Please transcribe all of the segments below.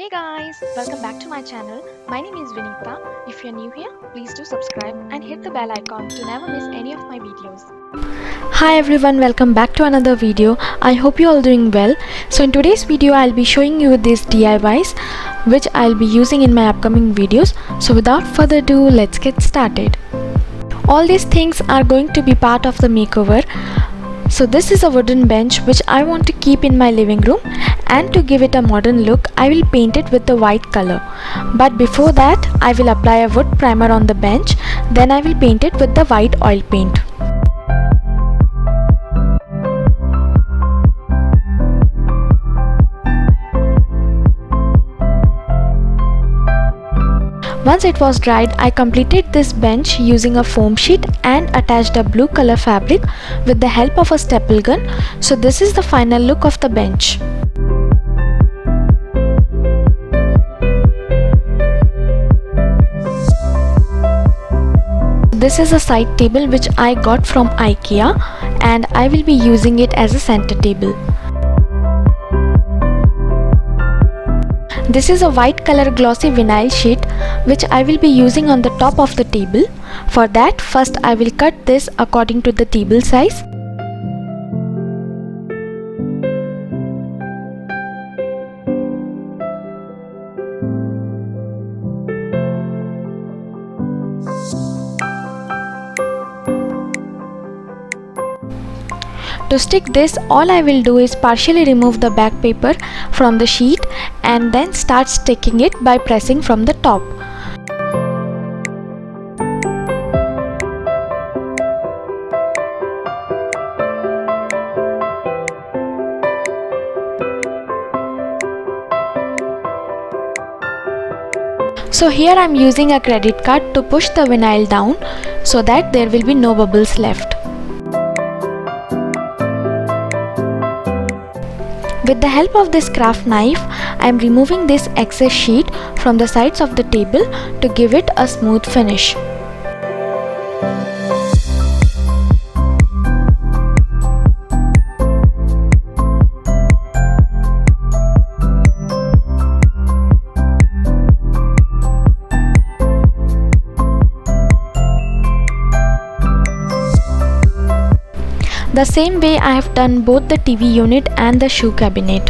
Hey guys, welcome back to my channel. My name is Vinita. If you're new here, please do subscribe and hit the bell icon to never miss any of my videos. Hi everyone, welcome back to another video. I hope you all doing well. So in today's video I'll be showing you these DIYs which I'll be using in my upcoming videos. So without further ado, let's get started. All these things are going to be part of the makeover. So this is a wooden bench which I want to keep in my living room, and to give it a modern look I will paint it with the white color. But before that I will apply a wood primer on the bench, then I will paint it with the white oil paint. Once it was dried, I completed this bench using a foam sheet and attached a blue color fabric with the help of a staple gun. So this is the final look of the bench. This is a side table which I got from IKEA, and I will be using it as a center table. This is a white color glossy vinyl sheet which I will be using on the top of the table. For that, first I will cut this according to the table size. To stick this, all I will do is partially remove the back paper from the sheet and then start sticking it by pressing from the top. So here I am using a credit card to push the vinyl down so that there will be no bubbles left. With the help of this craft knife, I am removing this excess sheet from the sides of the table to give it a smooth finish. The same way I have done both the TV unit and the shoe cabinet.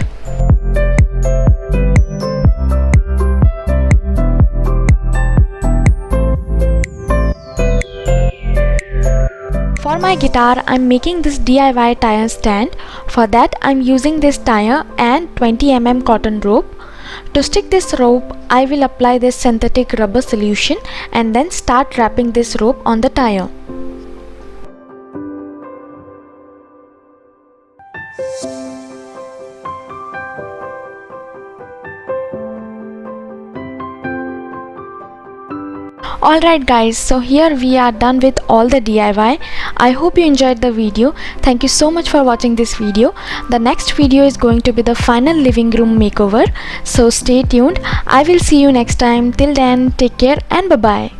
For my guitar, I am making this DIY tire stand. For that, I am using this tire and 20 mm cotton rope. To stick this rope, I will apply this synthetic rubber solution and then start wrapping this rope on the tire. Alright guys, so here we are done with all the DIY. I hope you enjoyed the video. Thank you so much for watching this video. The next video is going to be the final living room makeover. So stay tuned. I will see you next time. Till then, take care and bye bye.